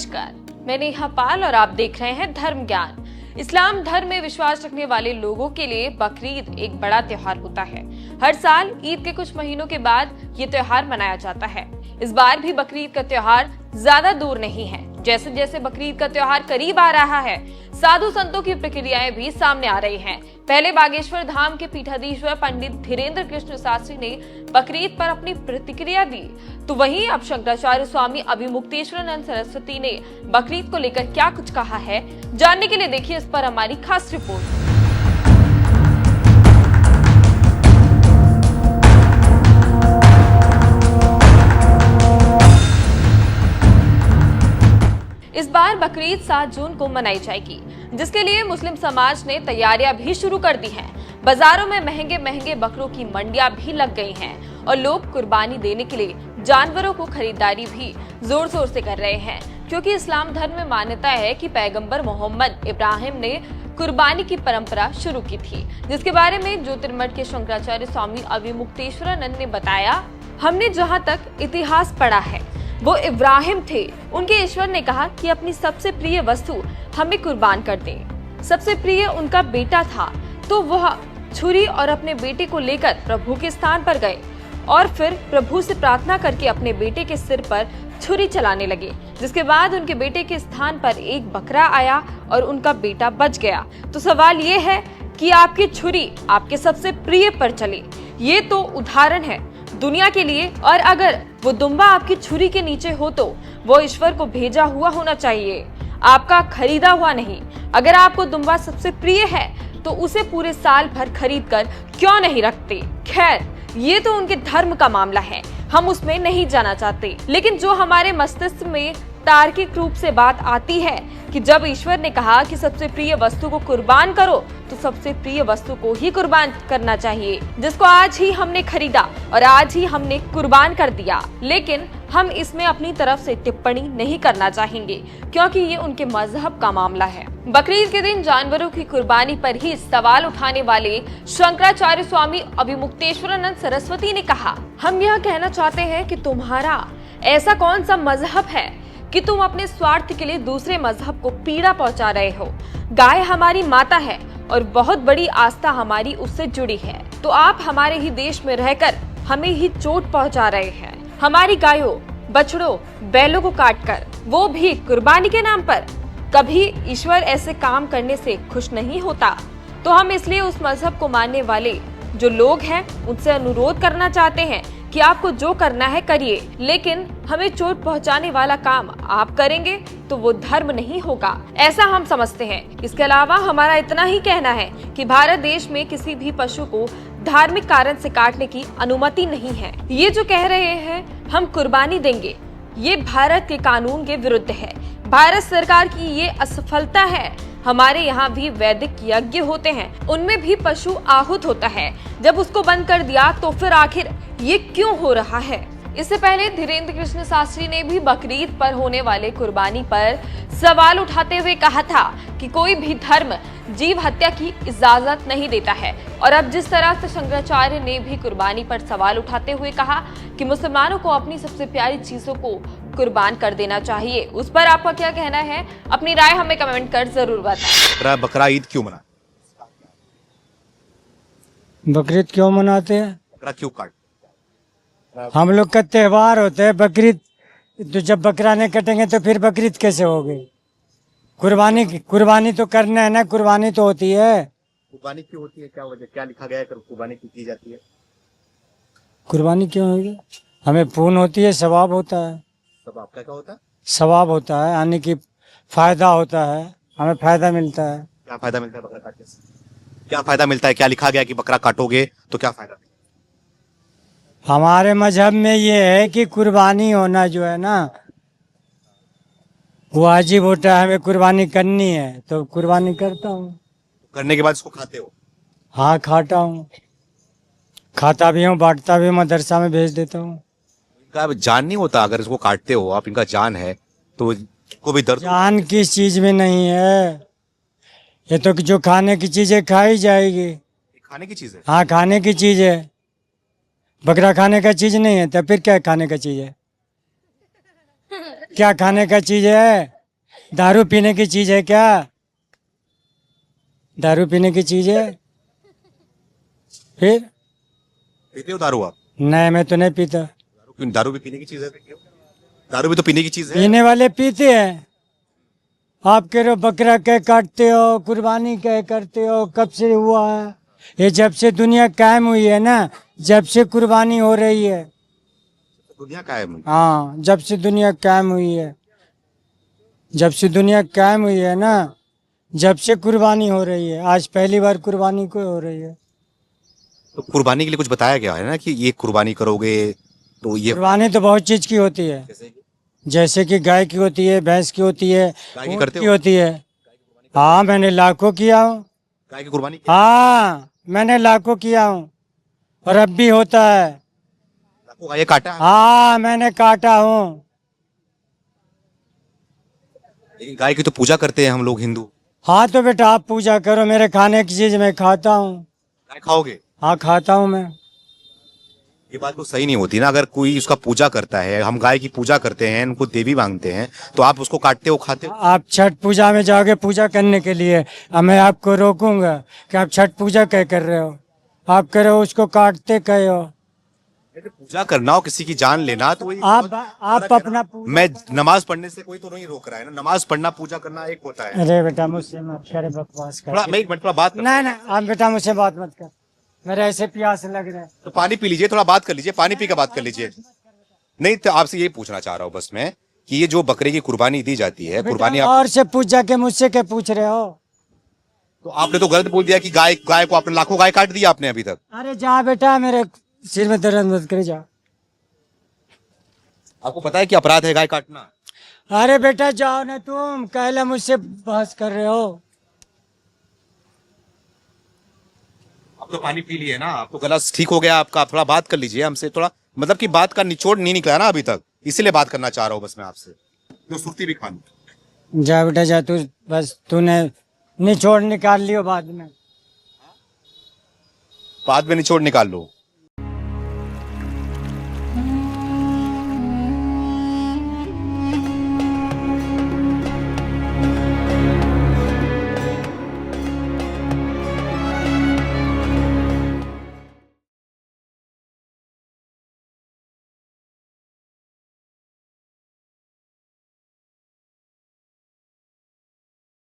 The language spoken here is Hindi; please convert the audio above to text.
नमस्कार, मैं नेहा पाल और आप देख रहे हैं धर्म ज्ञान। इस्लाम धर्म में विश्वास रखने वाले लोगों के लिए बकरीद एक बड़ा त्योहार होता है। हर साल ईद के कुछ महीनों के बाद ये त्योहार मनाया जाता है। इस बार भी बकरीद का त्योहार ज्यादा दूर नहीं है। जैसे जैसे बकरीद का त्योहार करीब आ रहा है, साधु संतों की प्रक्रियाएं भी सामने आ रही हैं। पहले बागेश्वर धाम के पीठाधीश्वर पंडित धीरेन्द्र कृष्ण शास्त्री ने बकरीद पर अपनी प्रतिक्रिया दी, तो वहीं अब शंकराचार्य स्वामी अभिमुक्तेश्वरानंद सरस्वती ने बकरीद को लेकर क्या कुछ कहा है, जानने के लिए देखिए इस पर हमारी खास रिपोर्ट। इस बार बकरीद 7 जून को मनाई जाएगी, जिसके लिए मुस्लिम समाज ने तैयारियां भी शुरू कर दी हैं। बाजारों में महंगे महंगे बकरों की मंडियां भी लग गई हैं और लोग कुर्बानी देने के लिए जानवरों को खरीदारी भी जोर शोर से कर रहे हैं, क्योंकि इस्लाम धर्म में मान्यता है कि पैगंबर मोहम्मद इब्राहिम ने कुर्बानी की परंपरा शुरू की थी, जिसके बारे में ज्योतिर्मठ के शंकराचार्य स्वामी अभिमुक्तेश्वरानंद ने बताया। हमने जहाँ तक इतिहास पढ़ा है, वो इब्राहिम थे। उनके ईश्वर ने कहा कि अपनी सबसे प्रिय वस्तु हमें कुर्बान कर दें। सबसे प्रिय उनका बेटा था, तो वह छुरी और अपने बेटे को लेकर प्रभु के स्थान पर गए और फिर प्रभु से प्रार्थना करके अपने बेटे के सिर पर छुरी चलाने लगे, जिसके बाद उनके बेटे के स्थान पर एक बकरा आया और उनका बेटा बच गया। तो सवाल ये है कि आपकी छुरी आपके सबसे प्रिय पर चले, ये तो उदाहरण है दुनिया के लिए, और अगर वो दुम्बा आपकी छुरी के नीचे हो तो वो ईश्वर को भेजा हुआ होना चाहिए, आपका खरीदा हुआ नहीं। अगर आपको दुम्बा सबसे प्रिय है तो उसे पूरे साल भर खरीद कर क्यों नहीं रखते। खैर, ये तो उनके धर्म का मामला है, हम उसमें नहीं जाना चाहते। लेकिन जो हमारे मस्तिष्क में तार्किक रूप से बात आती है कि जब ईश्वर ने कहा कि सबसे प्रिय वस्तु को कुर्बान करो, तो सबसे प्रिय वस्तु को ही कुर्बान करना चाहिए, जिसको आज ही हमने खरीदा और आज ही हमने कुर्बान कर दिया। लेकिन हम इसमें अपनी तरफ से टिप्पणी नहीं करना चाहेंगे, क्योंकि ये उनके मजहब का मामला है। बकरीद के दिन जानवरों की कुर्बानी पर ही सवाल उठाने वाले शंकराचार्य स्वामी अभिमुक्तेश्वरानंद सरस्वती ने कहा, हम यह कहना चाहते हैं कि तुम्हारा ऐसा कौन सा मजहब है कि तुम अपने स्वार्थ के लिए दूसरे मजहब को पीड़ा पहुंचा रहे हो। गाय हमारी माता है और बहुत बड़ी आस्था हमारी उससे जुड़ी है, तो आप हमारे ही देश में रहकर हमें ही चोट पहुंचा रहे हैं। हमारी गायों, बछड़ों, बैलों को काटकर, वो भी कुर्बानी के नाम पर। कभी ईश्वर ऐसे काम करने से खुश नहीं होता, तो हम इसलिए उस मजहब को मानने वाले जो लोग हैं उनसे अनुरोध करना चाहते हैं कि आपको जो करना है करिए, लेकिन हमें चोट पहुंचाने वाला काम आप करेंगे तो वो धर्म नहीं होगा, ऐसा हम समझते हैं। इसके अलावा हमारा इतना ही कहना है कि भारत देश में किसी भी पशु को धार्मिक कारण से काटने की अनुमति नहीं है। ये जो कह रहे हैं हम कुर्बानी देंगे, ये भारत के कानून के विरुद्ध है। भारत सरकार की ये असफलता है। हमारे यहाँ भी वैदिक यज्ञ होते हैं, उनमें भी पशु आहूत होता है। जब उसको बंद कर दिया तो फिर आखिर ये क्यों हो रहा है। इससे पहले धीरेन्द्र कृष्ण शास्त्री ने भी बकरीद पर होने वाले कुर्बानी पर सवाल उठाते हुए कहा था कि कोई भी धर्म जीव हत्या की इजाजत नहीं देता है। और अब जिस तरह से शंकराचार्य ने भी कुर्बानी पर सवाल उठाते हुए कहा कि मुसलमानों को अपनी सबसे प्यारी चीजों को कुर्बान कर देना चाहिए, उस पर आपका क्या कहना है? अपनी राय हमें कमेंट कर जरूर बताएं। बकरा ईद क्यों मनाते? बकरीद क्यों मनाते हैं? बकरा क्यों काट? हम लोग का त्योहार होता है बकरीद, तो जब बकरा नहीं कटेंगे तो फिर बकरीद कैसे होगी? कुर्बानी तो करना है ना, कुर्बानी तो होती है। कुर्बानी क्यों होती है? क्या वजह, क्या लिखा गया है कुर्बानी क्यों की जाती है? कुर्बानी क्यों होगी? हमें पुण्य होती है, सवाब होता है। सवाब क्या क्या होता है? सवाब होता है, यानी कि फायदा होता है, हमें फायदा मिलता है। क्या फायदा मिलता है बकरा काटने से? क्या फायदा मिलता है? क्या लिखा गया कि बकरा काटोगे तो क्या फायदा? हमारे मजहब में ये है कि कुर्बानी होना जो है ना वो वाजिब होता है, हमें कुर्बानी करनी है तो कुर्बानी करता हूँ। करने के बाद इसको खाते हो? हाँ, खाता हूँ, खाता भी हूँ, बांटता भी हूँ, मदरसा में भेज देता हूँ। इनका जान नहीं होता? अगर इसको काटते हो आप, इनका जान है तो को भी दर्द। जान किस चीज में नहीं है, ये तो जो खाने की चीजें खाई जाएगी। खाने की चीज है? हाँ, खाने की चीज है, बकरा खाने का चीज नहीं है, तो फिर क्या खाने का चीज है? क्या खाने का चीज है? दारू पीने की चीज है क्या? दारू पीने की चीज है? फिर पीते हो दारू आप? नहीं, मैं तो नहीं पीता। दारू क्यों? दारू भी पीने की चीज है? दारू भी तो पीने की चीज है। पीने वाले पीते हैं। आप कह रहे हो बकरा कह काटते हो, कुर्बानी कह करते हो, कब से हुआ है? ये जब से दुनिया कायम हुई है ना, जब से कुर्बानी हो रही है। दुनिया का है। हाँ, जब से दुनिया कायम हुई है, जब से दुनिया कायम हुई है ना, जब से कुर्बानी हो रही है। आज पहली बार कुर्बानी को हो रही है। तो कुर्बानी के लिए कुछ बताया गया है ना कि ये कुर्बानी करोगे तो ये कुर्बानी तो बहुत चीज की होती है, जैसे कि गाय की होती है, भैंस की होती है, गाय की ऊँट करते की हो? होती है। हाँ, मैंने लाखों किया हूँ। गाय की कुर्बानी हाँ, मैंने लाखों किया हूँ, और अब भी होता है। लाखों गाय काटा है? हाँ, मैंने काटा हूँ। लेकिन गाय की तो पूजा करते हैं हम लोग हिंदू। हाँ तो बेटा आप पूजा करो, मेरे खाने की चीज मैं खाता हूँ। गाय खाओगे? हाँ, खाता हूँ मैं। ये बात तो सही नहीं होती ना। अगर कोई उसका पूजा करता है, हम गाय की पूजा करते हैं, उनको देवी मांगते हैं, तो आप उसको काटते हो, खाते हो? आप छठ पूजा में जाओगे पूजा करने के लिए, अब मैं आपको रोकूंगा कि आप छठ पूजा क्या कर रहे हो? आप कह रहे हो उसको काटते कहे हो। पूजा करना हो, किसी की जान लेना, तो वही आप अपना पूजा मैं नमाज पढ़ने से कोई तो नहीं रोक रहा है ना। नमाज पढ़ना, पूजा करना एक होता है। अरे बेटा मुझसे मत करे बकवास थोड़ा कर। मैं एक मिनट थोड़ा बात नहीं नहीं, आप बेटा मुझसे बात मत कर, मेरे ऐसे प्यास लग रहा है। तो पानी पी लीजिए, थोड़ा बात कर लीजिए, पानी पी के बात कर लीजिए। नहीं तो आपसे यही पूछना चाह रहा हूँ बस मैं कि ये जो बकरे की कुर्बानी दी जाती है, कुर्बानी बेटा, आप, और से पूछ जाके मुझसे क्या पूछ रहे हो? तो आपने तो गलत बोल दिया कि गाय गाय को आपने लाखों गाय काट दिया आपने अभी तक। अरे जा बेटा, मेरे सिर में दर्द मत करे, जा। आपको पता है कि अपराध है गाय काटना? अरे बेटा जाओ ना, तुम कहला मुझसे बहस कर रहे हो। अब तो पानी पी लिए ना, आपको गला ठीक हो गया आपका। आप थोड़ा बात कर लीजिए हमसे, थोड़ा मतलब कि बात का निचोड़ नहीं निकला ना अभी तक, इसीलिए बात करना चाह रहा हूँ बस मैं आपसे। तो सुर्ती भी खानी। जा बेटा जा, तू बस तूने निचोड़ निकाल लियो, बाद में बाद में निचोड़ निकाल लो।